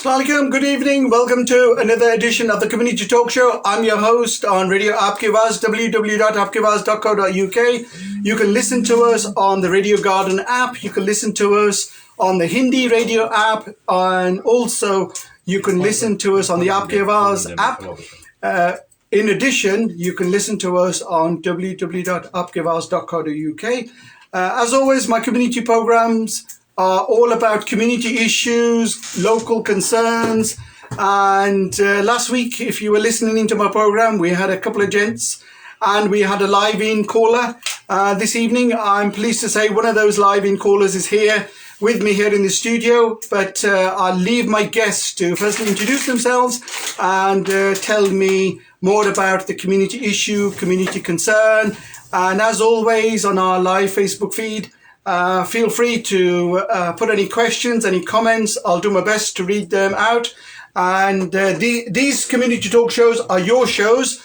Assalamualaikum, good evening. Welcome to another edition of the Community Talk Show. I'm your host on Radio Aapke Awaaz, www.aapkeawaaz.co.uk. You can listen to us on the Radio Garden app. You can listen to us on the Hindi radio app. And also, you can listen to us on the Aapke Awaaz app. In addition, you can listen to us on www.aapkeawaaz.co.uk. As always, my community programs are all about community issues, local concerns. And last week, if you were listening into my program, we had a couple of gents and we had a live-in caller. This evening, I'm pleased to say one of those live-in callers is here with me here in the studio. But I'll leave my guests to firstly introduce themselves and tell me more about the community issue, community concern. And as always, on our live Facebook feed, feel free to put any questions, any comments. I'll do my best to read them out. And these community talk shows are your shows.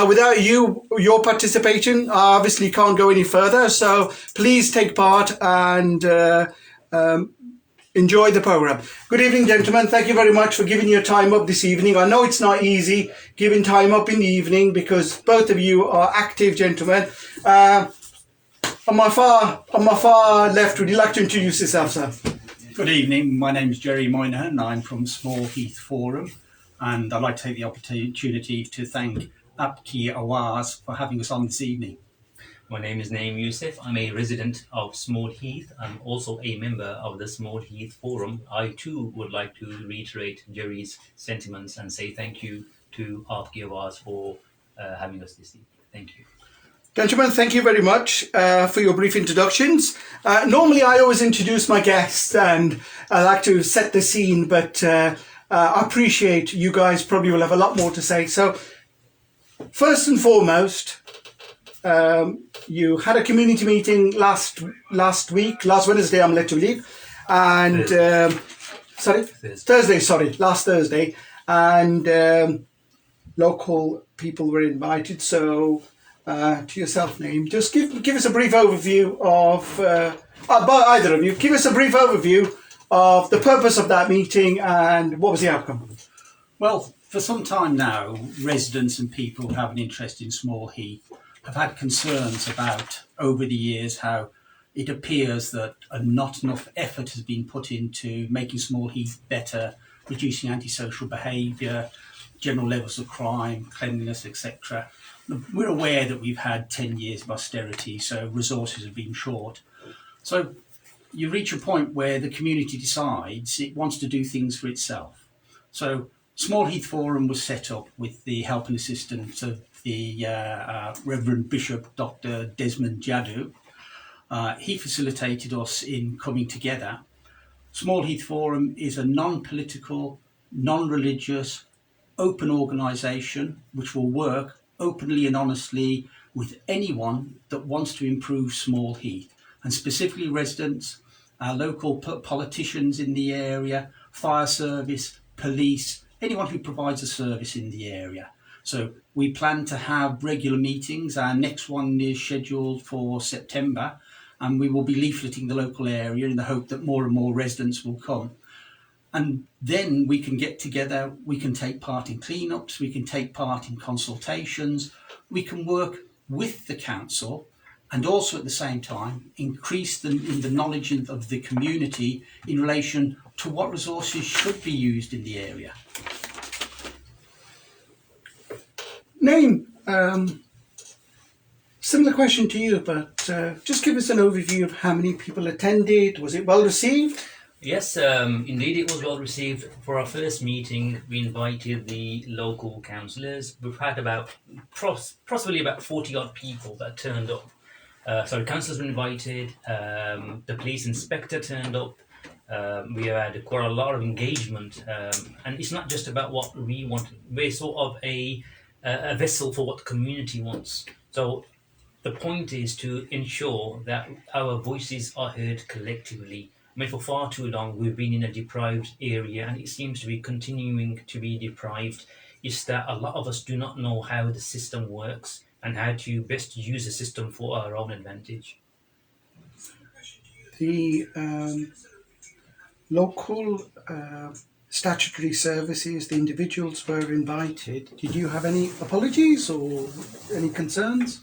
Without your participation, I obviously can't go any further. So please take part and enjoy the program. Good evening, gentlemen. Thank you very much for giving your time up this evening. I know it's not easy giving time up in the evening because both of you are active gentlemen. On my far left, would you like to introduce yourself, sir? Good evening. My name is Jerry Moynihan. I'm from Small Heath Forum, and I'd like to take the opportunity to thank Aapke Awaaz for having us on this evening. My name is Naeem Youssef. I'm a resident of Small Heath. I'm also a member of the Small Heath Forum. I too would like to reiterate Jerry's sentiments and say thank you to Aapke Awaaz for having us this evening. Thank you. Gentlemen, thank you very much for your brief introductions. Normally, I always introduce my guests and I like to set the scene, but I appreciate you guys probably will have a lot more to say. So, first and foremost, you had a community meeting last Wednesday, I'm led to believe, and last Thursday, and local people were invited. So, to yourself, Naeem, just give us a brief overview of, either of you, give us a brief overview of the purpose of that meeting and what was the outcome. Well, for some time now, residents and people who have an interest in Small Heath have had concerns about, over the years, how it appears that not enough effort has been put into making Small Heath better, reducing antisocial behaviour, general levels of crime, cleanliness, etc. We're aware that we've had 10 years of austerity, so resources have been short. So you reach a point where the community decides it wants to do things for itself. So Small Heath Forum was set up with the help and assistance of the Reverend Bishop Dr. Desmond Jadu. He facilitated us in coming together. Small Heath Forum is a non-political, non-religious, open organisation which will work openly and honestly with anyone that wants to improve Small Heath, and specifically residents, our local politicians in the area, fire service, police, anyone who provides a service in the area. So we plan to have regular meetings. Our next one is scheduled for September, and we will be leafleting the local area in the hope that more and more residents will come. And then we can get together, we can take part in cleanups, we can take part in consultations, we can work with the council and also at the same time increase the knowledge of the community in relation to what resources should be used in the area. Naeem, similar question to you, but just give us an overview of how many people attended. Was it well received? Yes, indeed it was well received. For our first meeting, we invited the local councillors. We've had about possibly about 40 odd people that turned up. So the councillors were invited, the police inspector turned up. We had quite a lot of engagement, and it's not just about what we want. We're sort of a vessel for what the community wants. So the point is to ensure that our voices are heard collectively. I mean, for far too long, we've been in a deprived area, and it seems to be continuing to be deprived. Is that a lot of us do not know how the system works and how to best use the system for our own advantage. The local statutory services, the individuals were invited. Did you have any apologies or any concerns?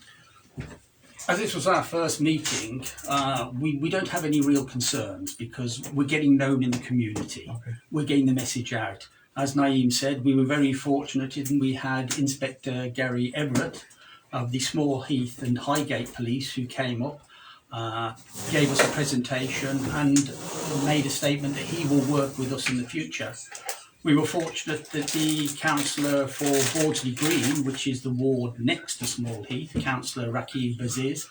As this was our first meeting, we don't have any real concerns because we're getting known in the community. Okay. We're getting the message out. As Naeem said, we were very fortunate in we had Inspector Gary Everett of the Small Heath and Highgate Police who came up, gave us a presentation and made a statement that he will work with us in the future. We were fortunate that the councillor for Bordsley Green, which is the ward next to Small Heath, Councillor Rakib Aziz,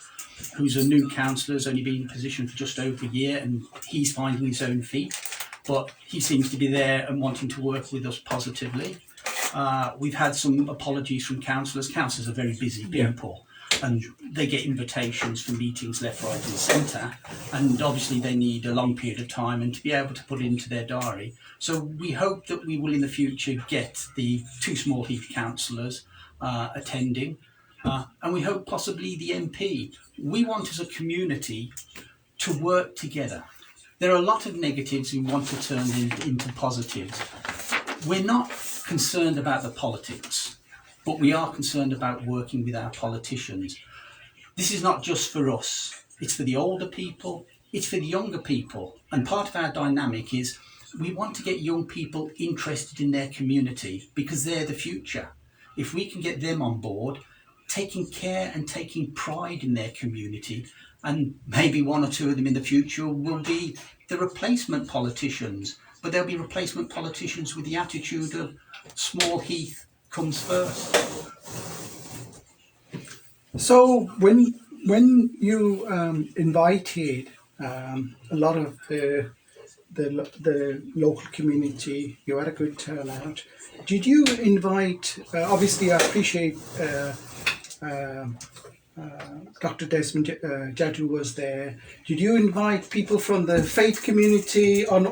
who's a new councillor, has only been in position for just over a year and he's finding his own feet, but he seems to be there and wanting to work with us positively. We've had some apologies from councillors. Councillors are very busy people and they get invitations for meetings left, right and centre, and obviously they need a long period of time and to be able to put it into their diary. So we hope that we will in the future get the 2 Small Heath councillors attending, and we hope possibly the MP. We want as a community to work together. There are a lot of negatives we want to turn into positives. We're not concerned about the politics, but we are concerned about working with our politicians. This is not just for us, it's for the older people, it's for the younger people. And part of our dynamic is we want to get young people interested in their community because they're the future. If we can get them on board, taking care and taking pride in their community, and maybe 1 or 2 of them in the future will be the replacement politicians, but they'll be replacement politicians with the attitude of Small Heath comes first. So when you invited a lot of the local community, you had a good turnout. Did you invite? Obviously, I appreciate Dr. Desmond Jadu was there. Did you invite people from the faith community on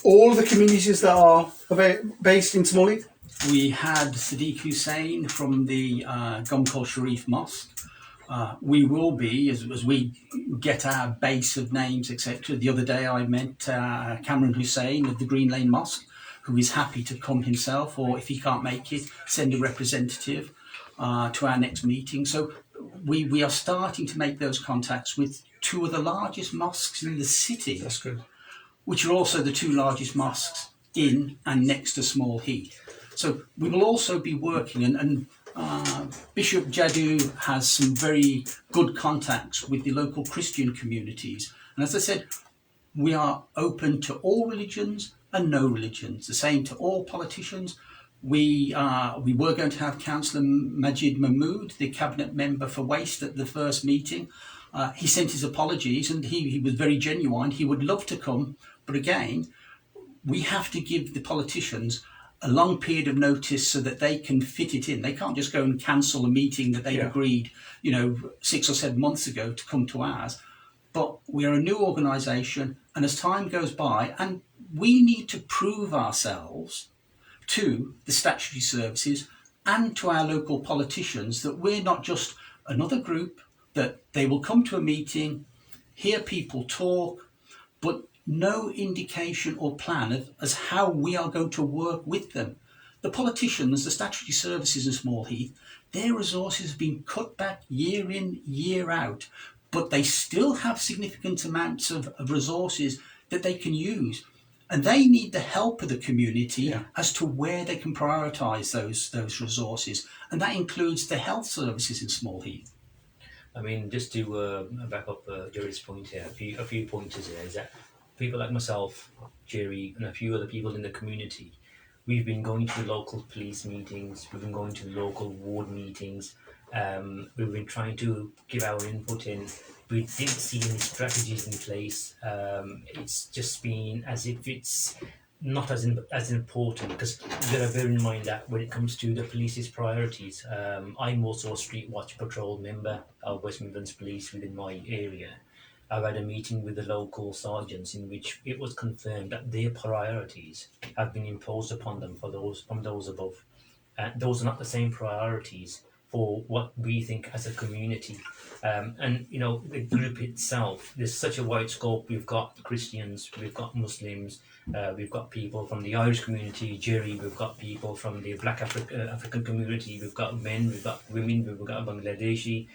all the communities that are based in Small Heath? We had Sadiq Hussain from the Gomkol Sharif Mosque. We will be, as we get our base of names, etc. The other day I met Cameron Hussain of the Green Lane Mosque, who is happy to come himself, or if he can't make it, send a representative to our next meeting. So we are starting to make those contacts with 2 of the largest mosques in the city. That's good. Which are also the 2 largest mosques in and next to Small Heath. So we will also be working, and Bishop Jadu has some very good contacts with the local Christian communities. And as I said, we are open to all religions and no religions, the same to all politicians. We were going to have Councillor Majid Mahmood, the cabinet member for Waste, at the first meeting. He sent his apologies and he was very genuine. He would love to come, but again, we have to give the politicians a long period of notice so that they can fit it in. They can't just go and cancel a meeting that they've agreed, 6 or 7 months ago to come to ours. But we are a new organisation, and as time goes by, and we need to prove ourselves to the statutory services and to our local politicians that we're not just another group, that they will come to a meeting, hear people talk, but no indication or plan as how we are going to work with them. The politicians, the statutory services in Small Heath, their resources have been cut back year in, year out, but they still have significant amounts of resources that they can use. And they need the help of the community as to where they can prioritise those resources. And that includes the health services in Small Heath. I mean, just to back up Jerry's point here, a few pointers here is that people like myself, Jerry, and a few other people in the community, we've been going to the local police meetings, we've been going to the local ward meetings, we've been trying to give our input in. We didn't see any strategies in place. It's just been as if it's not as important, because you've got to bear in mind that when it comes to the police's priorities, I'm also a street watch patrol member of West Midlands Police within my area. I've had a meeting with the local sergeants in which it was confirmed that their priorities have been imposed upon them from those above. Those are not the same priorities for what we think as a community. And you know, the group itself, there's such a wide scope. We've got Christians, we've got Muslims, we've got people from the Irish community, Jerry, we've got people from the Black African community, we've got men, we've got women, we've got Bangladeshi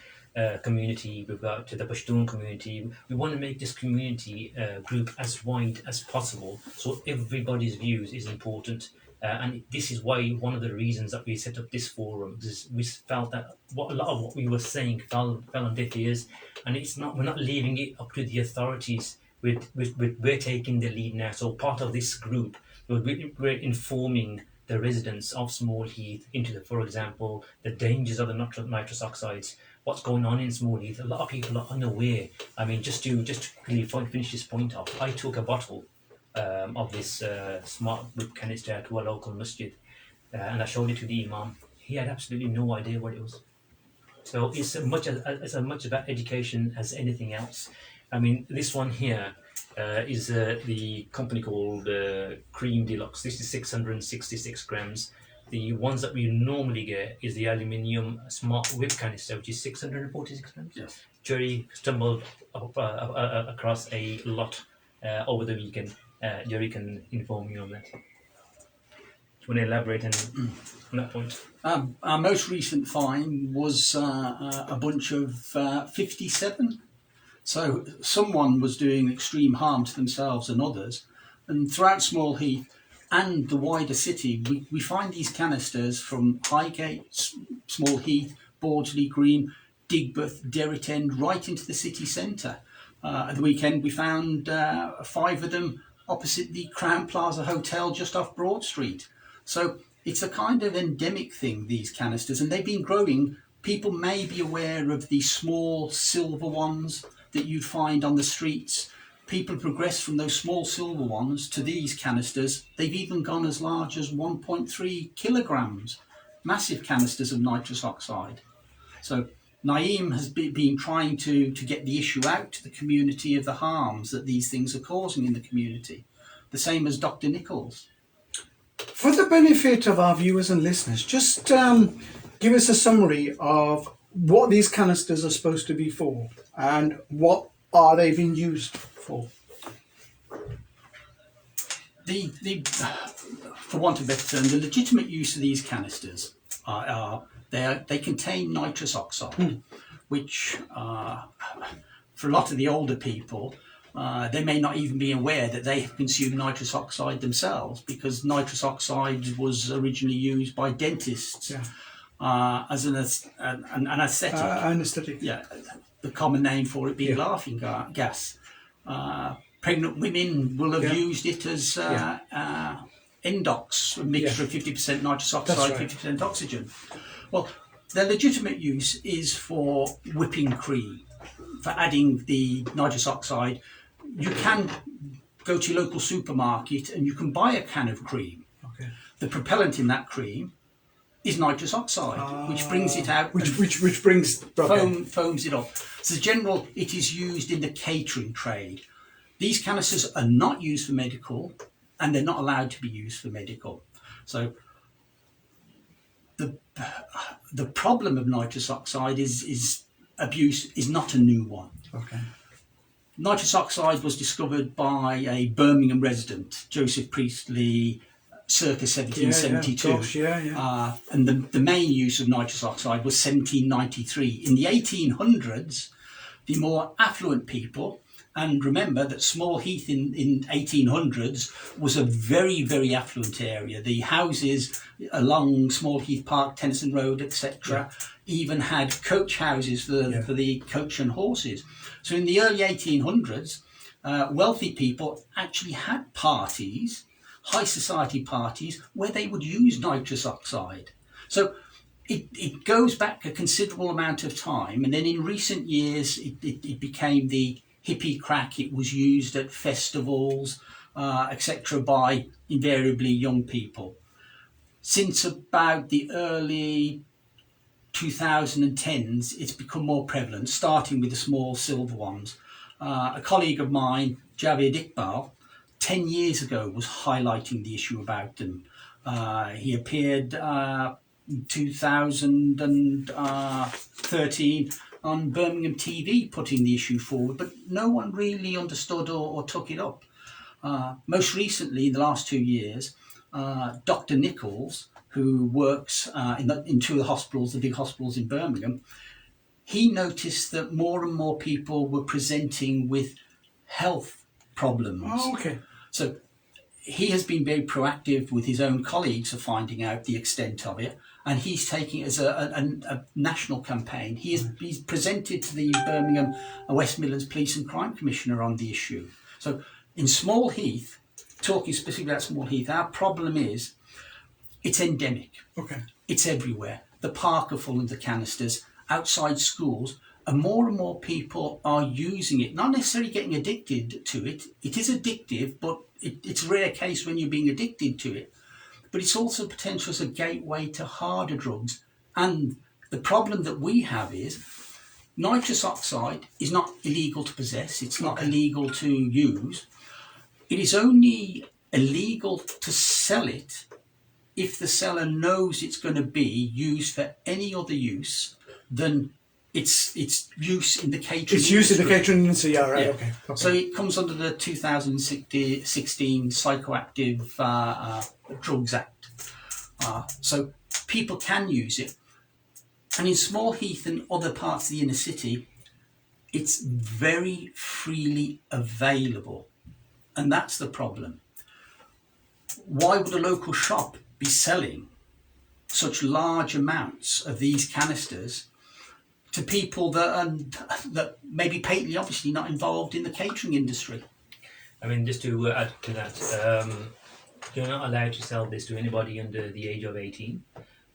community, we've got the Pashtun community. We want to make this community group as wide as possible, so everybody's views is important. And this is why one of the reasons that we set up this forum is we felt that a lot of what we were saying fell on deaf ears, and we're not leaving it up to the authorities. We're taking the lead now. So part of this group, we're informing the residents of Small Heath into for example, the dangers of the nitrous oxides, what's going on in Small Heath. A lot of people are unaware. I mean, just to quickly finish this point off, I took a bottle of this smart whip canister to a local masjid, and I showed it to the imam. He had absolutely no idea what it was. So it's as much about education as anything else. I mean, this one here is the company called Cream Deluxe. This is 666 grams. The ones that we normally get is the aluminium smart whip canister, which is 646 grams. Yes. Jerry stumbled across a lot over the weekend. Jerry can inform you on that. Do you want to elaborate on that point? Our most recent find was a bunch of 57. So someone was doing extreme harm to themselves and others. And throughout Small Heath and the wider city, we find these canisters from Highgate, Small Heath, Bordsley Green, Digbeth, Derrit End, right into the city centre. At the weekend, we found 5 of them opposite the Crown Plaza Hotel just off Broad Street. So it's a kind of endemic thing, these canisters, and they've been growing. People may be aware of the small silver ones that you'd find on the streets. People progress from those small silver ones to these canisters. They've even gone as large as 1.3 kilograms, massive canisters of nitrous oxide. So Naeem has been trying to get the issue out to the community of the harms that these things are causing in the community. The same as Dr. Nichols. For the benefit of our viewers and listeners, just give us a summary of what these canisters are supposed to be for and what are they being used for. For want of a better term, the legitimate use of these canisters they contain nitrous oxide, which for a lot of the older people, they may not even be aware that they have consumed nitrous oxide themselves, because nitrous oxide was originally used by dentists as an aesthetic. Anesthetic. Yeah, the common name for it being laughing gas. Pregnant women will have used it as Endox, a mixture of 50% nitrous oxide, 50% oxygen. Well, their legitimate use is for whipping cream, for adding the nitrous oxide. You can go to your local supermarket and you can buy a can of cream. Okay. The propellant in that cream is nitrous oxide, which brings it out, which brings foams it up. So general, it is used in the catering trade. These canisters are not used for medical, and they're not allowed to be used for medical. So the problem of nitrous oxide is abuse is not a new one. Okay. Nitrous oxide was discovered by a Birmingham resident, Joseph Priestley, circa 1772. And the main use of nitrous oxide was 1793. In the 1800s, the more affluent people, and remember that Small Heath in 1800s was a very, very affluent area. The houses along Small Heath Park, Tennyson Road, etc., even had coach houses for the coach and horses. So in the early 1800s, wealthy people actually had parties, high society parties, where they would use nitrous oxide. So it goes back a considerable amount of time, and then in recent years it became the hippie crack. It was used at festivals, etc., by invariably young people. Since about the early 2010s, it's become more prevalent, starting with the small silver ones. A colleague of mine, Javed Iqbal, 10 years ago was highlighting the issue about them. He appeared in 2013 on Birmingham TV putting the issue forward, but no one really understood or took it up. Most recently, in the last 2 years, Dr. Nichols, who works in two of the hospitals, the big hospitals in Birmingham, he noticed that more and more people were presenting with health problems. Oh, okay. So he has been very proactive with his own colleagues of finding out the extent of it, and he's taking it as a national campaign. He's presented to the Birmingham West Midlands Police and Crime Commissioner on the issue. So in Small Heath, talking specifically about Small Heath, our problem is it's endemic. Okay. It's everywhere. The park are full of the canisters, outside schools, and more people are using it, not necessarily getting addicted to it. It is addictive, but it's a rare case when you're being addicted to it. But it's also potential as a gateway to harder drugs. And the problem that we have is nitrous oxide is not illegal to possess. It's not illegal to use. It is only illegal to sell it if the seller knows it's going to be used for any other use than its use in the catering It's used in the industry. catering industry, yeah, right, Yeah. okay. So it comes under the 2016 Psychoactive Drugs Act. So people can use it. And in Small Heath and other parts of the inner city, it's very freely available. And that's the problem. Why would a local shop be selling such large amounts of these canisters to people that may be patently obviously not involved in the catering industry? I mean, just to add to that, you're not allowed to sell this to anybody under the age of 18.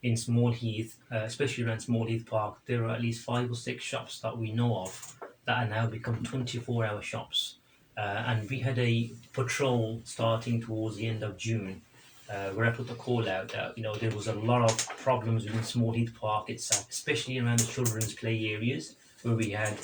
In Small Heath, especially around Small Heath Park, there are at least 5 or 6 shops that we know of that are now become 24-hour shops. And we had a patrol starting towards the end of June, where I put the call out that there was a lot of problems within Small Heath Park itself, especially around the children's play areas, where we had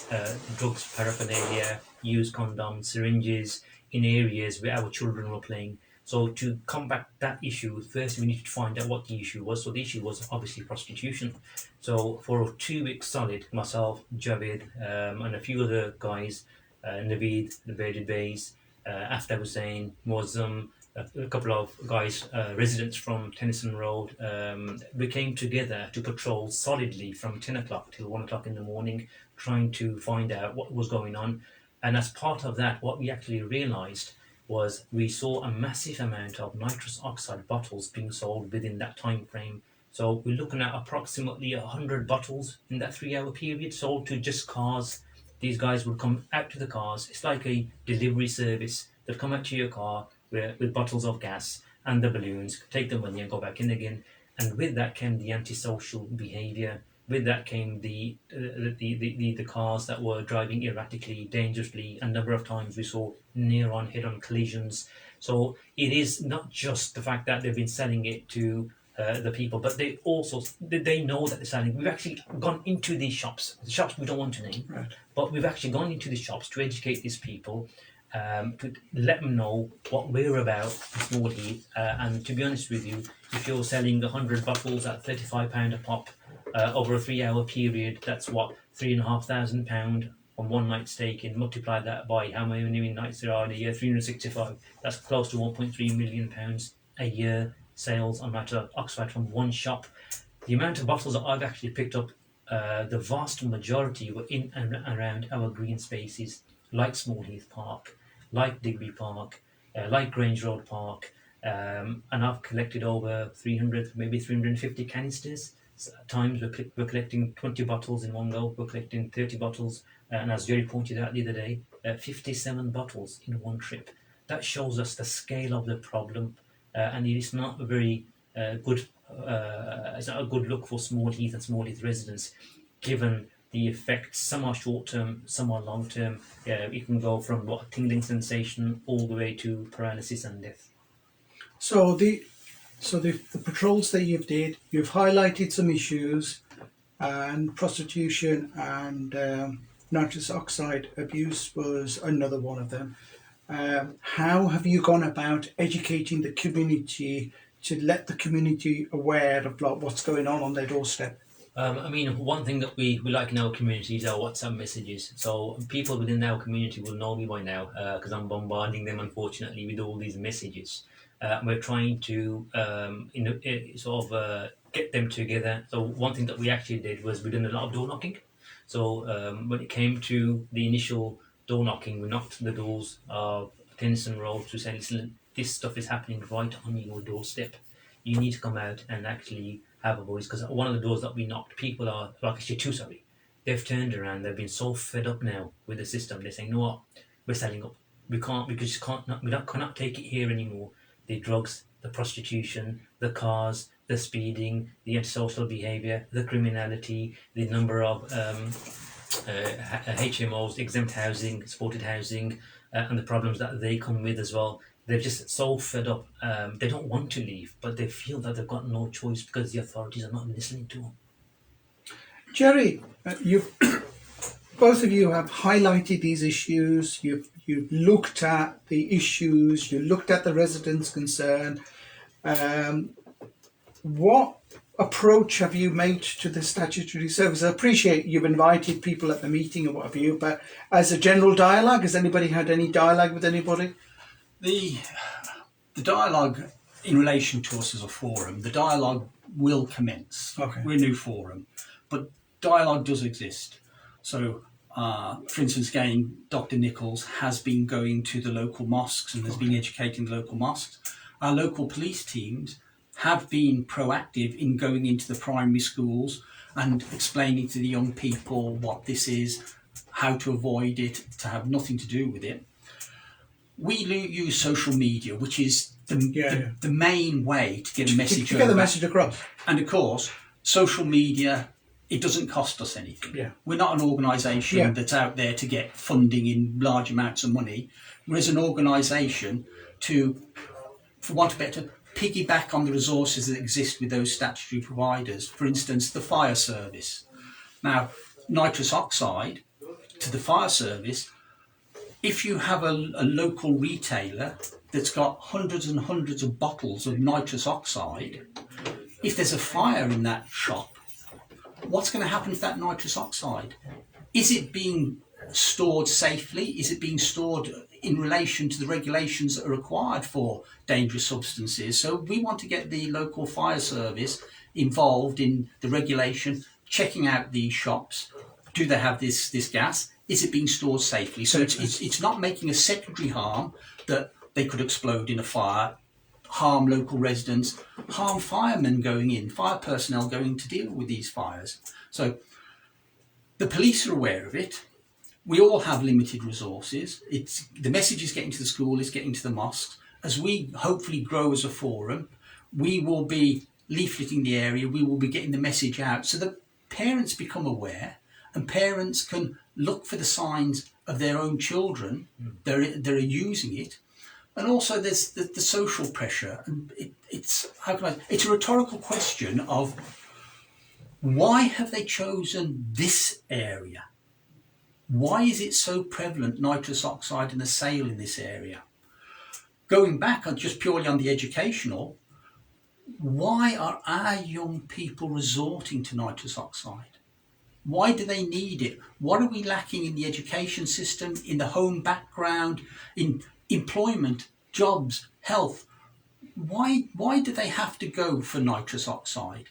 drugs, paraphernalia, used condoms, syringes in areas where our children were playing. So to combat that issue, first we needed to find out what the issue was. So the issue was obviously prostitution. So for 2 weeks solid, myself, Javed, and a few other guys, Naveed, the Bearded Bays, Aftab Hussain, Muazzam, a couple of guys, residents from Tennyson Road, we came together to patrol solidly from 10 o'clock till 1 o'clock in the morning, trying to find out what was going on. And as part of that, what we actually realised was we saw a massive amount of nitrous oxide bottles being sold within that time frame. So we're looking at approximately 100 bottles in that 3-hour period sold to just cars. These guys would come out to the cars. It's like a delivery service. They'd come out to your car with bottles of gas and the balloons, take the money and go back in again. And with that came the antisocial behaviour. With that came the cars that were driving erratically, dangerously. A number of times we saw near-on, head-on collisions. So it is not just the fact that they've been selling it to the people, but they know that they're selling. We've actually gone into these shops, the shops we don't want to name, Right. but we've actually gone into these shops to educate these people, to let them know what we're about in Small Heath. And to be honest with you, if you're selling 100 bottles at £35 a pop over a 3-hour period, that's what, £3,500 on one night staking. Multiply that by how many nights there are in a year, 365. That's close to £1.3 million a year sales on nitrous oxide from one shop. The amount of bottles that I've actually picked up, the vast majority were in and around our green spaces, like Small Heath Park, like Digby Park, like Grange Road Park, and I've collected over 300, maybe 350 canisters. So at times we're collecting 20 bottles in one go, we're collecting 30 bottles, and as Jerry pointed out the other day, 57 bottles in one trip. That shows us the scale of the problem, and it is not a very good. It's not a good look for Small Heath and Small Heath residents, given the effects. Some are short term, some are long term. It can go from a tingling sensation all the way to paralysis and death. So the patrols that you've highlighted some issues, and prostitution and nitrous oxide abuse was another one of them. How have you gone about educating the community to let the community aware of like what's going on their doorstep? I mean, one thing that we like in our communities are WhatsApp messages. So people within our community will know me by now because I'm bombarding them, unfortunately, with all these messages. We're trying to get them together. So one thing that we actually did was we did a lot of door knocking. So when it came to the initial door knocking, we knocked the doors of Tennyson Road to say, listen, this stuff is happening right on your doorstep. You need to come out and actually have a voice, because one of the doors that we knocked, people are like actually two, sorry, they've turned around. They've been so fed up now with the system. They're saying, "No, what? We're selling up. We just cannot take it here anymore. The drugs, the prostitution, the cars, the speeding, the antisocial behaviour, the criminality, the number of HMOs, exempt housing, supported housing, and the problems that they come with as well." They're just so fed up. They don't want to leave, but they feel that they've got no choice because the authorities are not listening to them. Jerry, you've both of you have highlighted these issues. You've looked at the issues. You looked at the residents' concern. What approach have you made to the statutory service? I appreciate you've invited people at the meeting or what have you, but as a general dialogue, has anybody had any dialogue with anybody? The dialogue in relation to us as a forum, the dialogue will commence. Okay. We're a new forum, but dialogue does exist. So, for instance, again, Dr. Nichols has been going to the local mosques and has been educating the local mosques. Our local police teams have been proactive in going into the primary schools and explaining to the young people what this is, how to avoid it, to have nothing to do with it. We use social media, which is the main way to get a message to get the message across. And of course, social media, it doesn't cost us anything. Yeah. We're not an organisation that's out there to get funding in large amounts of money. We're as an organisation to, for want of better, piggyback on the resources that exist with those statutory providers. For instance, the fire service. Now, nitrous oxide to the fire service, if you have a local retailer that's got hundreds and hundreds of bottles of nitrous oxide, if there's a fire in that shop, what's going to happen to that nitrous oxide? Is it being stored safely? Is it being stored in relation to the regulations that are required for dangerous substances? So we want to get the local fire service involved in the regulation, checking out these shops. Do they have this gas? Is it being stored safely? So it's not making a secondary harm that they could explode in a fire, harm local residents, harm firemen going in, fire personnel going to deal with these fires. So the police are aware of it. We all have limited resources. The message is getting to the school, it's getting to the mosques. As we hopefully grow as a forum, we will be leafleting the area, we will be getting the message out so that parents become aware and parents can look for the signs of their own children that are using it. And also there's the social pressure. And it's a rhetorical question of why have they chosen this area? Why is it so prevalent, nitrous oxide and the sale in this area? Going back just purely on the educational, why are our young people resorting to nitrous oxide? Why do they need it? What are we lacking in the education system, in the home background, in employment, jobs, health? Why do they have to go for nitrous oxide?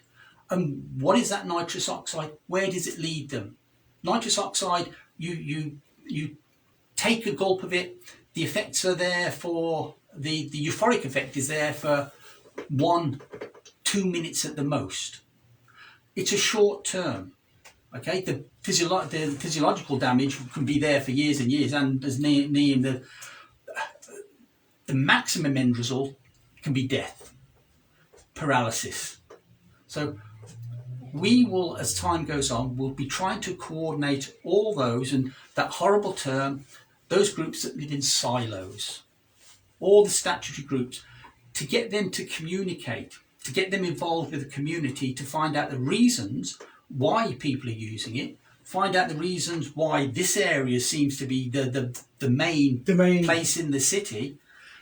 And what is that nitrous oxide? Where does it lead them? Nitrous oxide, you take a gulp of it, the effects are there for, the euphoric effect is there for 1-2 minutes at the most. It's a short term. Okay, the physiological damage can be there for years and years, and as Neem, the maximum end result can be death, paralysis. So we will, as time goes on, we'll be trying to coordinate all those, and that horrible term, those groups that live in silos, all the statutory groups, to get them to communicate, to get them involved with the community, to find out the reasons why people are using it, find out the reasons why this area seems to be the main place in the city,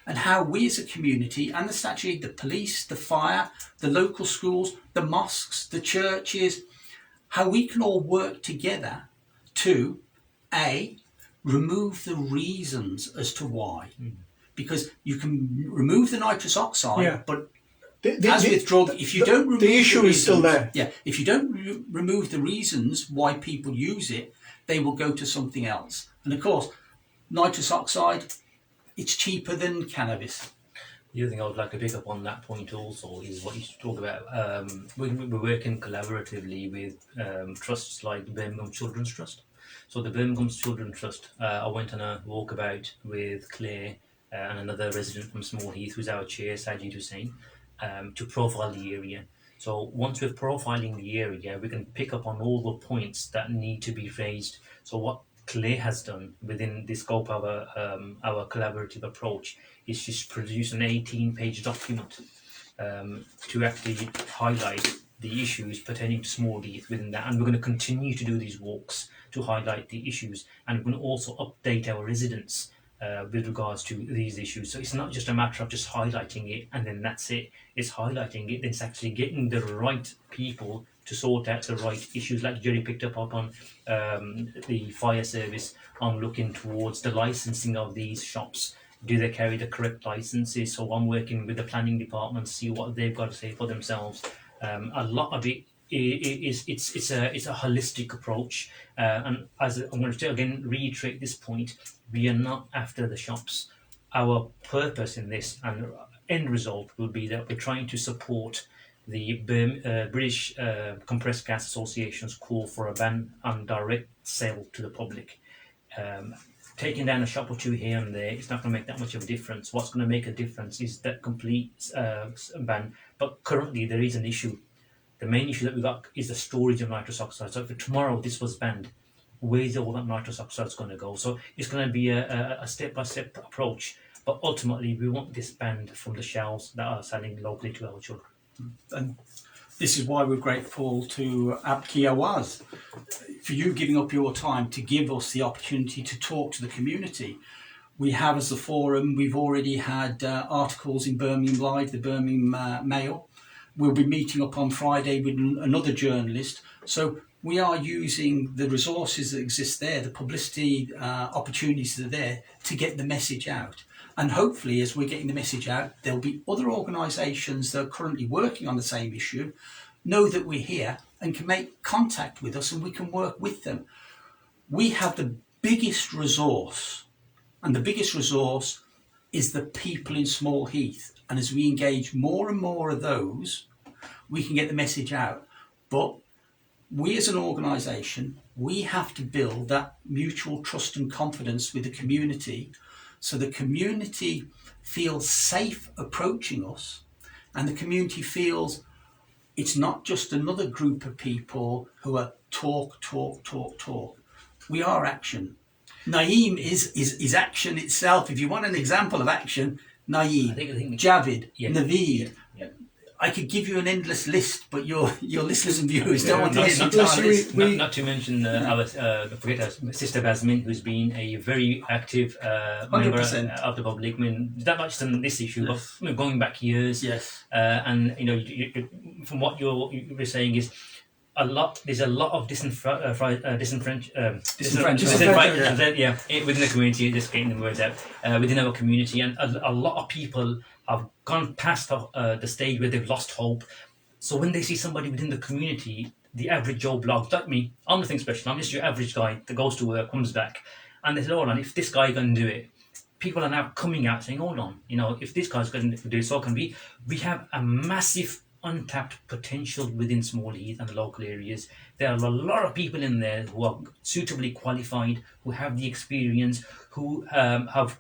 and how we as a community, and it's actually the police, the fire, the local schools, the mosques, the churches, how we can all work together to, A, remove the reasons as to why. Because you can remove the nitrous oxide, Yeah. but The- as the- with drug, if you don't remove the issue is still reasons- there. Yeah, if you don't remove the reasons why people use it, they will go to something else. And of course, nitrous oxide, it's cheaper than cannabis. The other thing I would like to pick up on that point also is what you talk about. We're working collaboratively with trusts like the Birmingham Children's Trust. So the Birmingham Children's Trust, I went on a walkabout with Claire and another resident from Small Heath, who's our chair, Sajid Hussain, to profile the area. So once we're profiling the area, we can pick up on all the points that need to be raised. So what Claire has done within the scope of our collaborative approach is she's produced an 18-page document to actually highlight the issues pertaining to Small Heath within that. And we're going to continue to do these walks to highlight the issues, and we're going to also update our residents with regards to these issues. So it's not just a matter of just highlighting it and then that's it. It's highlighting it, it's actually getting the right people to sort out the right issues, like Jerry picked up on the fire service, on looking towards the licensing of these shops. Do they carry the correct licenses? So I'm working with the planning department to see what they've got to say for themselves. A lot of it is it's a holistic approach, and as I'm going to again reiterate this point, we are not after the shops. Our purpose in this and end result will be that we're trying to support the British Compressed Gas Association's call for a ban on direct sale to the public. Taking down a shop or two here and there, it's not going to make that much of a difference. What's going to make a difference is that complete ban. But currently there is an issue. The main issue that we got is the storage of nitrous oxide. So if tomorrow this was banned, where's all that nitrous oxide going to go? So it's going to be a step-by-step approach. But ultimately, we want this banned from the shelves that are selling locally to our children. And this is why we're grateful to Abki Awaz for you giving up your time to give us the opportunity to talk to the community. We have, as a forum, we've already had articles in Birmingham Live, the Birmingham Mail. We'll be meeting up on Friday with another journalist. So we are using the resources that exist there, the publicity opportunities that are there to get the message out. And hopefully, as we're getting the message out, there'll be other organisations that are currently working on the same issue, know that we're here and can make contact with us and we can work with them. We have the biggest resource, and the biggest resource is the people in Small Heath. And as we engage more and more of those, we can get the message out. But we as an organisation, we have to build that mutual trust and confidence with the community, so the community feels safe approaching us, and the community feels it's not just another group of people who are talk. We are action. Naeem is action itself. If you want an example of action, Naeem, I think Javid, yeah. Naveed. Yeah. I could give you an endless list, but your listeners and viewers don't want to Not, listen not, to our not, list. not to mention our sister Basmin, who's been a very active member 100%. of the public. I mean, not just on this issue, but going back years. Yes. And you know, from what you were saying is there's a lot of disenfranchisement within the community, just getting the words out, within our community, and a lot of people have gone past the stage where they've lost hope. So when they see somebody within the community, the average Joe blog, like me, I'm nothing special, I'm just your average guy that goes to work, comes back, and they say, hold on, if this guy can do it, people are now coming out saying, hold on, you know, if this guy's going to do it, so can we. We have a massive untapped potential within Small Heath and the local areas. There are a lot of people in there who are suitably qualified, who have the experience, who have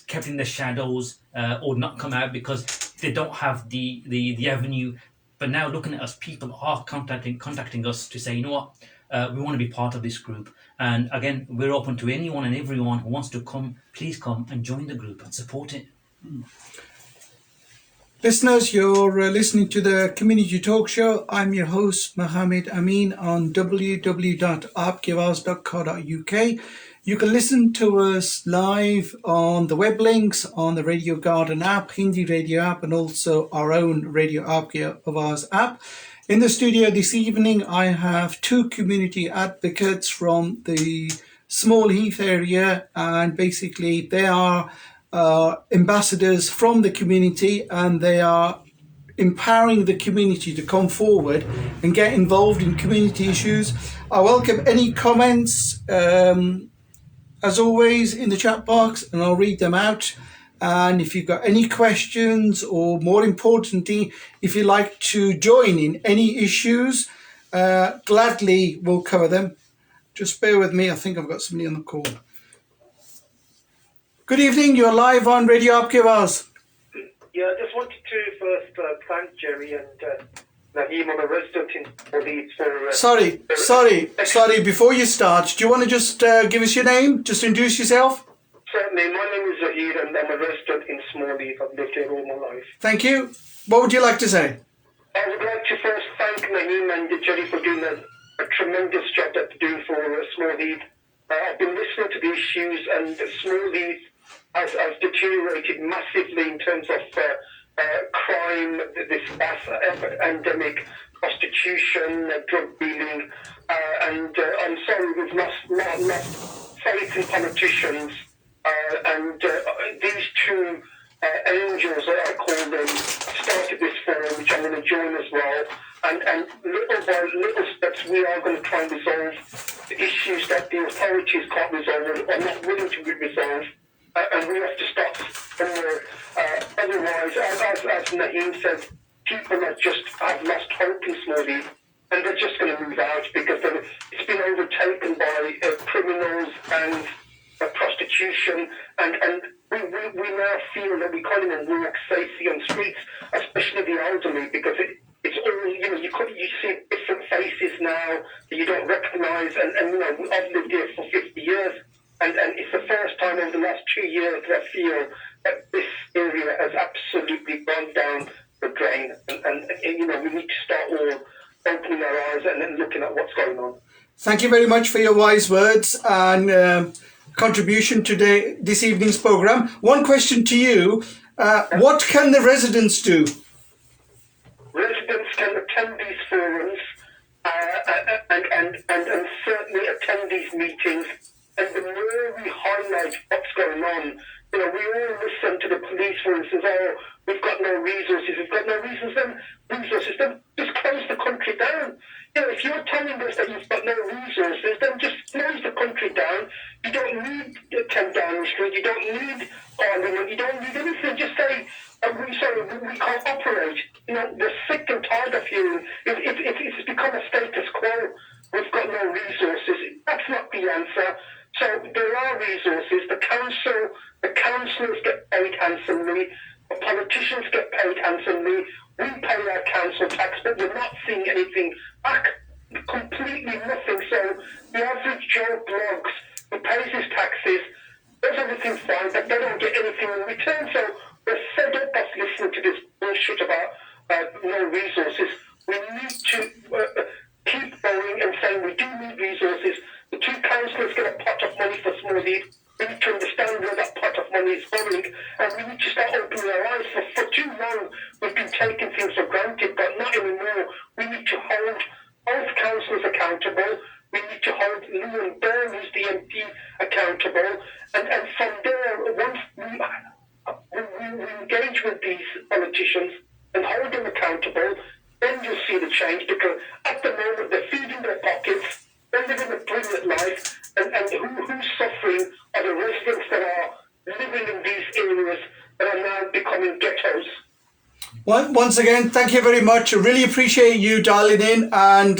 kept in the shadows or not come out because they don't have the avenue. But now looking at us, people are contacting us to say, you know what, we want to be part of this group. And again, we're open to anyone and everyone who wants to come. Please come and join the group and support it. Listeners, you're listening to the Community Talk Show. I'm your host, Mohammed Amin, on www.aapkiawaz.co.uk. You can listen to us live on the web links on the Radio Garden app, Hindi radio app, and also our own Radio Aapke of ours app. In the studio this evening, I have two community advocates from the Small Heath area, and basically they are ambassadors from the community, and they are empowering the community to come forward and get involved in community issues. I welcome any comments, as always, in the chat box, and I'll read them out. And if you've got any questions, or more importantly, if you'd like to join in any issues, gladly we'll cover them. Just bear with me. I think I've got somebody on the call. Good evening. You're live on Radio Aapke Awaaz. Yeah, I just wanted to first thank Jerry and Naeem, I'm a resident in Leeds for... Sorry. Before you start, do you want to just give us your name? Just introduce yourself. Certainly. My name is Zahir and I'm a resident in Small Heath. I've lived here all my life. Thank you. What would you like to say? I would like to first thank Naeem and Jerry for doing a tremendous job that they're doing for Small Heath. I've been listening to the issues, and Small Heath has deteriorated massively in terms of crime, this mass endemic, prostitution, drug dealing, and I'm sorry we've lost faith in politicians, and these two angels, I call them, started this forum, which I'm going to join as well, and little by little steps we are going to try and resolve the issues that the authorities can't resolve or are not willing to resolve. And we have to stop somewhere. Otherwise, as Naeem said, people have lost hope in Small Heath, and they're just going to move out because it's been overtaken by criminals and prostitution, and we now feel that we can't even walk safely on streets, especially the elderly, because it's all, you see different faces now that you don't recognise, and I've lived here for 50 years. And it's the first time in the last 2 years that I feel that this area has absolutely gone down the drain. And we need to start all opening our eyes and then looking at what's going on. Thank you very much for your wise words and contribution to this evening's programme. One question to you. What can the residents do? Residents can attend these forums and certainly attend these meetings. And the more we highlight what's going on, we all listen to the police, for instance, we've got no resources, then just close the country down. If you're telling us that you've got no resources, then just close the country down. You don't need 10 Downing Street, you don't need Parliament, you don't need anything. Just say, we can't operate. They're sick and tired of hearing. It's become a status quo. We've got no resources. That's not the answer. So there are resources. The councillors get paid handsomely. The politicians get paid handsomely. We pay our council tax, but we're not seeing anything back. Completely nothing. So the average Joe Bloggs who pays his taxes does everything fine, but they don't get anything in return. So we're fed up of listening to this bullshit about no resources. We need to keep going and saying we do need resources. The two councillors get a pot of money for Small Heath. We need to understand where that pot of money is going, and we need to start opening our eyes. For too long, we've been taking things for granted, but not anymore. We need to hold both councillors accountable. We need to hold Liam Byrne, who's the MP, accountable. And from there, once we engage with these politicians and hold them accountable, then you'll see the change, because at the moment they're feeding their pockets. They're living a brilliant life, and who's suffering are the residents that are living in these areas that are now becoming ghettos. Once again, thank you very much. I really appreciate you dialing in, and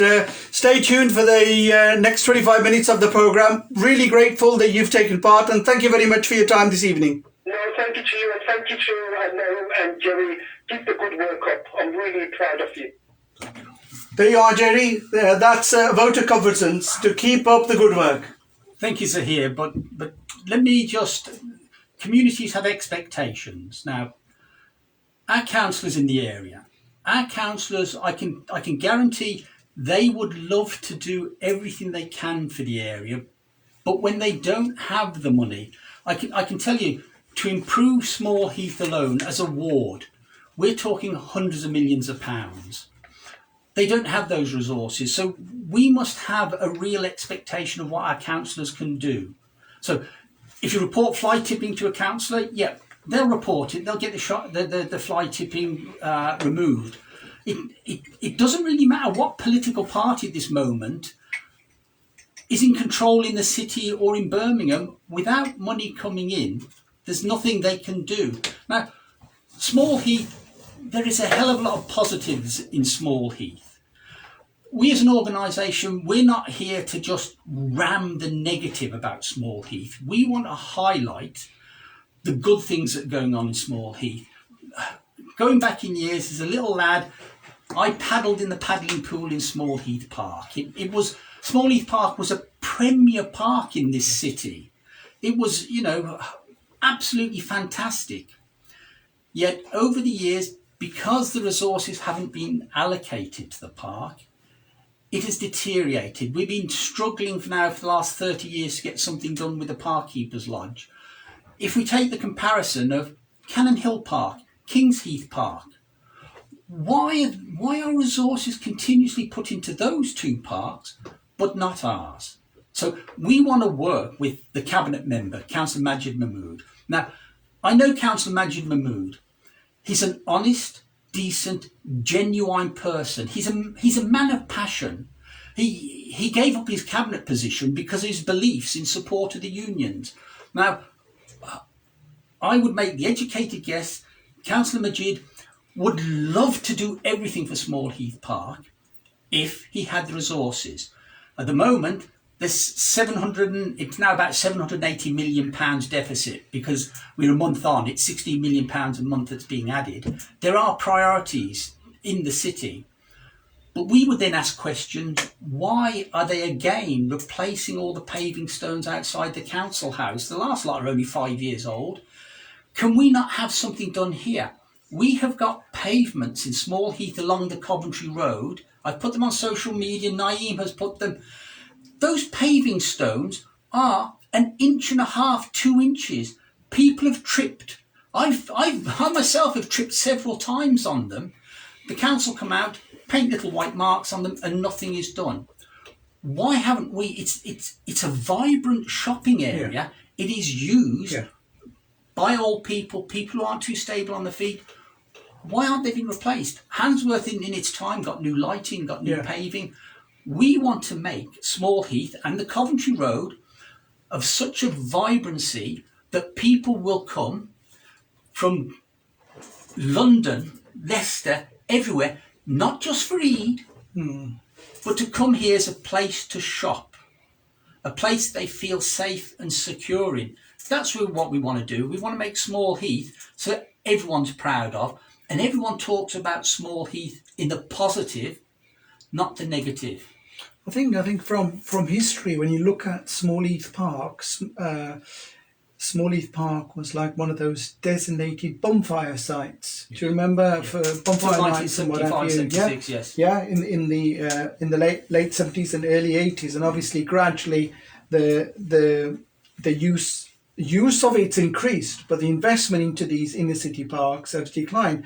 stay tuned for the next 25 minutes of the programme. Really grateful that you've taken part, and thank you very much for your time this evening. No, thank you to you, and thank you to Noam and Jerry. Keep the good work up. I'm really proud of you. There you are, Jerry. That's a vote of confidence to keep up the good work. Thank you, Zahir. But let me just... Communities have expectations. Now, our councillors in the area, I can guarantee they would love to do everything they can for the area, But when they don't have the money, I can tell you, to improve Small Heath alone as a ward, we're talking hundreds of millions of pounds. They don't have those resources, so we must have a real expectation of what our councillors can do. So if you report fly tipping to a councillor, yeah, they'll report it, they'll get the fly tipping removed. It doesn't really matter what political party at this moment is in control in the city or in Birmingham. Without money coming in, there's nothing they can do. Now, Small Heath, there is a hell of a lot of positives in Small Heath. We as an organisation, we're not here to just ram the negative about Small Heath. We want to highlight the good things that are going on in Small Heath. Going back in years, as a little lad, I paddled in the paddling pool in Small Heath Park. Small Heath Park was a premier park in this city. It was, absolutely fantastic. Yet over the years, because the resources haven't been allocated to the park, it has deteriorated. We've been struggling for the last 30 years to get something done with the Parkkeepers Lodge. If we take the comparison of Cannon Hill Park, Kings Heath Park, why are resources continuously put into those two parks but not ours? So we want to work with the cabinet member, Councillor Majid Mahmood. Now, I know Councillor Majid Mahmood. He's an honest, decent, genuine person. He's a man of passion. He gave up his cabinet position because of his beliefs in support of the unions. Now, I would make the educated guess, Councillor Majid would love to do everything for Small Heath Park if he had the resources. At the moment, it's now about £780 million deficit because we're a month on. It's £16 million a month that's being added. There are priorities in the city. But we would then ask questions, why are they again replacing all the paving stones outside the council house? The last lot are only 5 years old. Can we not have something done here? We have got pavements in Small Heath along the Coventry Road. I've put them on social media. Naeem has put them. Those paving stones are 1.5 inches, 2 inches. People have tripped. I myself have tripped several times on them. The council come out, paint little white marks on them, and nothing is done. Why haven't we? It's a vibrant shopping area. Yeah. It is used by old people who aren't too stable on their feet. Why aren't they being replaced? Handsworth in its time got new lighting, got new paving. We want to make Small Heath and the Coventry Road of such a vibrancy that people will come from London, Leicester, everywhere, not just for Eid, but to come here as a place to shop, a place they feel safe and secure in. That's really what we want to do. We want to make Small Heath so everyone's proud of, and everyone talks about Small Heath in the positive, not the negative. I think from history, when you look at Small Heath Park, Small Heath Park was like one of those designated bonfire sites. Do you remember for bonfire nights and what have you? 76, yes. Yeah, in the late 70s and early 80s, and obviously gradually the use of it's increased, but the investment into these inner city parks has declined.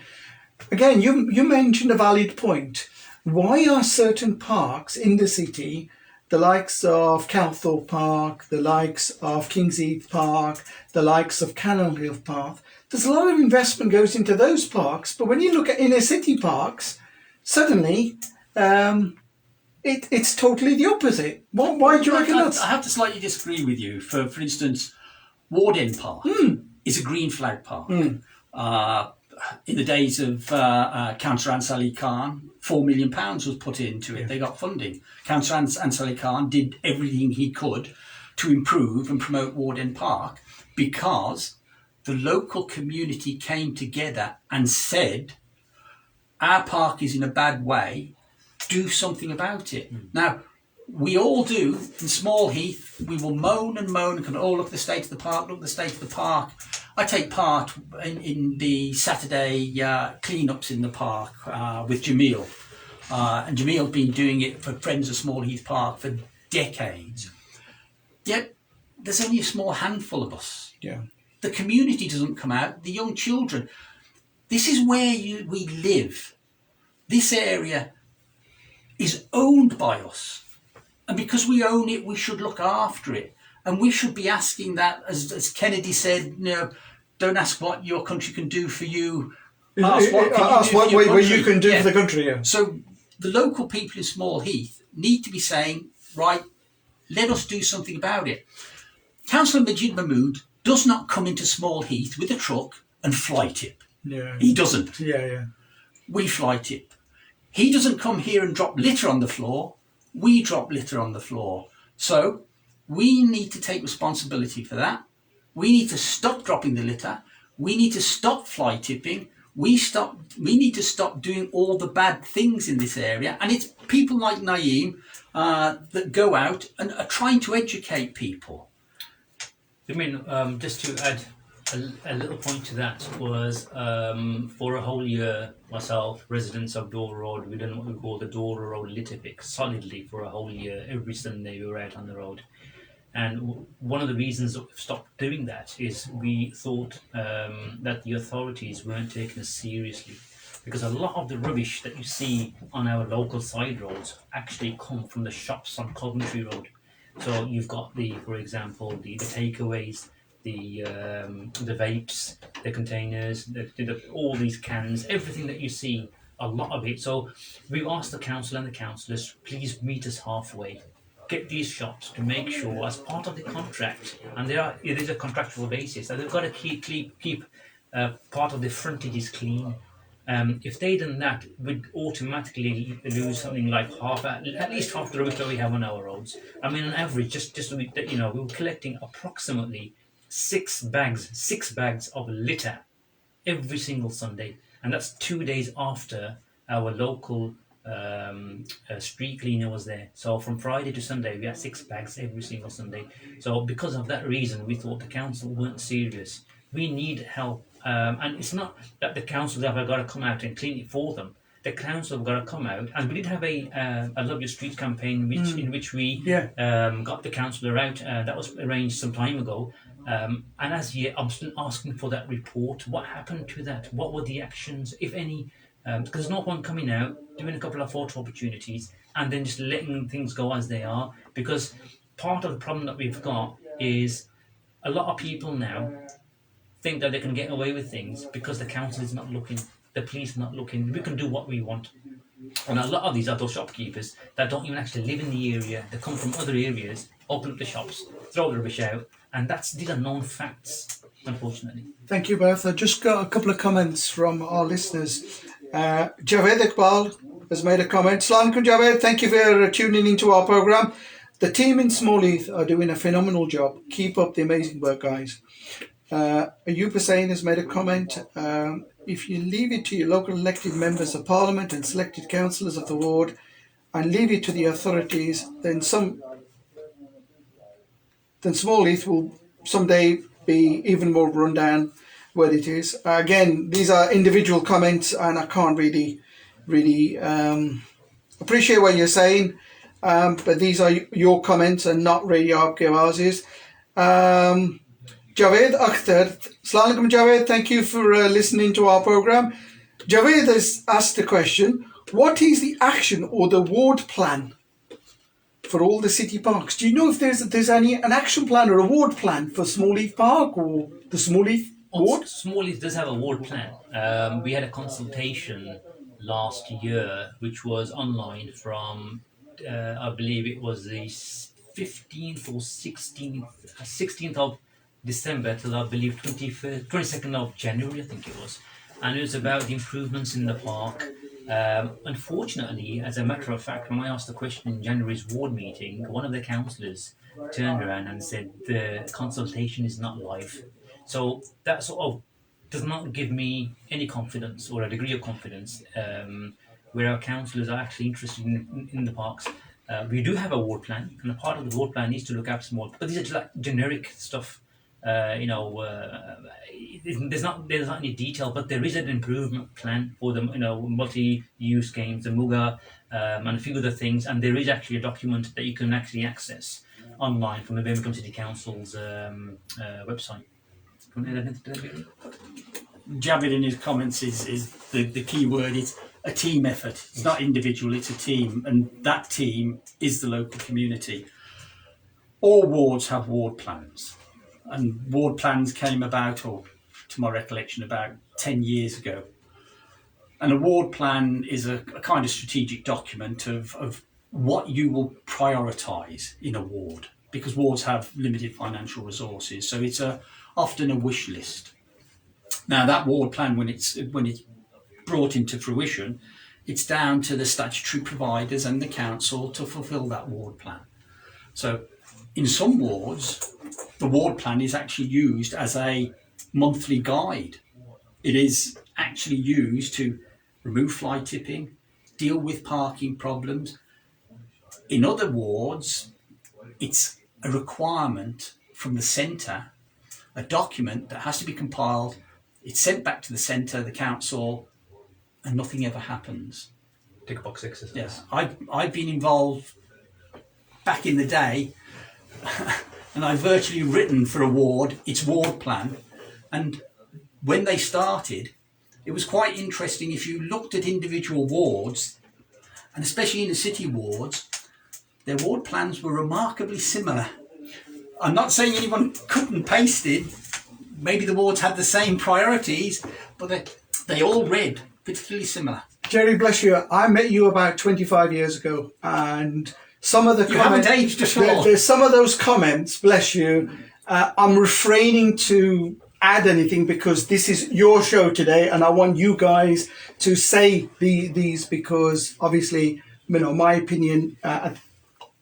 Again, you mentioned a valid point. Why are certain parks in the city, the likes of Calthorpe Park, the likes of Kings Heath Park, the likes of Cannon Hill Park, there's a lot of investment goes into those parks, but when you look at inner city parks, suddenly it's totally the opposite. Why do you reckon that? I have to slightly disagree with you. For instance, Ward End Park is a green flag park. In the days of Councillor Ansari Khan, £4 million was put into it. They got funding. Councillor Ansari Khan did everything he could to improve and promote Ward End Park because the local community came together and said, our park is in a bad way, do something about it. Now, we all do. In Small Heath, we will moan and moan and look at the state of the park, look at the state of the park. I take part in the Saturday clean-ups in the park with Jamil. And Jamil's been doing it for Friends of Small Heath Park for decades. Yet, there's only a small handful of us. Yeah. The community doesn't come out. The young children. This is where we live. This area is owned by us. And because we own it, we should look after it. And we should be asking that, as Kennedy said, don't ask what your country can do for you. Ask what you can do for the country. Yeah. So the local people in Small Heath need to be saying, right, let us do something about it. Councillor Majid Mahmood does not come into Small Heath with a truck and fly tip. Yeah. He doesn't. Yeah. We fly tip. He doesn't come here and drop litter on the floor. We drop litter on the floor. So we need to take responsibility for that. We need to stop dropping the litter. We need to stop fly tipping. We need to stop doing all the bad things in this area. And it's people like Naeem that go out and are trying to educate people. I mean, just to add a little point to that was for a whole year, myself, residents of Dora Road, we done what we call the Dora Road litter pick solidly for a whole year. Every Sunday we were out on the road. And one of the reasons that we've stopped doing that is we thought that the authorities weren't taking us seriously. Because a lot of the rubbish that you see on our local side roads actually come from the shops on Coventry Road. So you've got for example, the takeaways, the vapes, the containers, all these cans, everything that you see, a lot of it. So we've asked the council and the councillors, please meet us halfway. Get these shops to make sure, as part of the contract, and it is a contractual basis, that they've got to keep part of the frontages clean. If they done that, we'd automatically lose something like at least half the rubbish that we have on our roads. I mean, on average, just so we were collecting approximately 6 bags of litter every single Sunday, and that's 2 days after our local street cleaner was there. So from Friday to Sunday, we had 6 bags every single Sunday. So because of that reason, we thought the council weren't serious. We need help. And it's not that the council have got to come out and clean it for them. The council have got to come out, and we did have a Love Your Streets campaign in which we got the councillor out. That was arranged some time ago. And as yet, I'm still asking for that report. What happened to that? What were the actions, if any? Because there's no point coming out, doing a couple of photo opportunities, and then just letting things go as they are. Because part of the problem that we've got is a lot of people now think that they can get away with things because the council is not looking, the police are not looking. We can do what we want. And a lot of these are those shopkeepers that don't even actually live in the area. They come from other areas, open up the shops, throw the rubbish out, and these are known facts, unfortunately. Thank you both. I just got a couple of comments from our listeners. Javed Iqbal has made a comment. Assalamu alaikum, Javed. Thank you for tuning into our programme. The team in Small Heath are doing a phenomenal job. Keep up the amazing work, guys. Ayub Hussain has made a comment. If you leave it to your local elected members of parliament and selected councillors of the ward and leave it to the authorities, then Small Heath will someday be even more run down where it is. Again, these are individual comments and I can't really appreciate what you're saying, but these are your comments and not really Aapke Awazes. Javed Akhtar, Assalamu alaikum Javed, thank you for listening to our programme. Javed has asked the question, what is the action or the ward plan for all the city parks? Do you know if there's an action plan or a ward plan for Small Heath Park or the Small Heath ward? Small Heath does have a ward plan. We had a consultation last year which was online from, I believe it was the 15th or 16th of December till I believe 22nd of January, I think it was. And it was about the improvements in the park. Unfortunately, as a matter of fact, when I asked the question in January's ward meeting, one of the councillors turned around and said the consultation is not live. So that sort of does not give me any confidence or a degree of confidence where our councillors are actually interested in the parks. We do have a ward plan, and a part of the ward plan is to look after small, but these are just like generic stuff. There's not any detail, but there is an improvement plan for them. Multi-use games, the Muga, and a few other things. And there is actually a document that you can actually access. online from the Birmingham City Council's website. Javid in his comments is the key word. It's a team effort. It's not individual, it's a team. And that team is the local community. All wards have ward plans. And ward plans came about, or to my recollection, about 10 years ago. And a ward plan is a kind of strategic document of what you will prioritise in a ward, because wards have limited financial resources. So it's often a wish list. Now that ward plan, when it's brought into fruition, it's down to the statutory providers and the council to fulfil that ward plan. So in some wards, the ward plan is actually used as a monthly guide. It is actually used to remove fly tipping, deal with parking problems. In other wards, it's a requirement from the centre, a document that has to be compiled. It's sent back to the centre, the council, and nothing ever happens. Tick a box exercise. Yes, I've been involved back in the day, and I've virtually written for a ward its ward plan. And when they started, it was quite interesting. If you looked at individual wards, and especially in the city wards, their ward plans were remarkably similar. I'm not saying anyone cut and pasted. Maybe the wards had the same priorities, but they all read particularly similar. Jerry, bless you, I met you about 25 years ago, and some of the You comments, haven't aged at all. there's some of those comments, bless you, I'm refraining to add anything because this is your show today, and I want you guys to say these because obviously, my opinion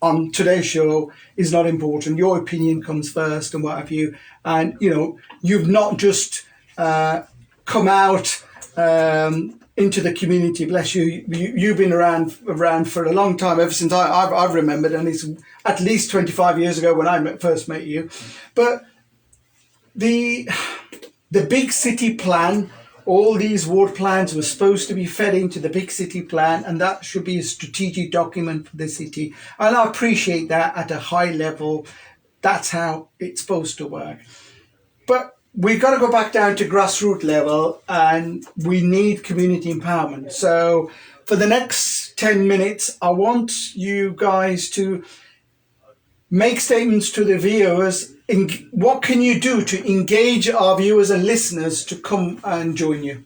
on today's show is not important. Your opinion comes first and what have you. And, you've not just come out into the community, bless you. You've been around for a long time, ever since I've remembered, and it's at least 25 years ago when I first met you. But the big city plan, all these ward plans were supposed to be fed into the big city plan, and that should be a strategic document for the city. And I appreciate that at a high level. That's how it's supposed to work. But we've got to go back down to grassroots level, and we need community empowerment. So for the next 10 minutes, I want you guys to make statements to the viewers. What can you do to engage our viewers and listeners to come and join you?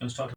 Let's talk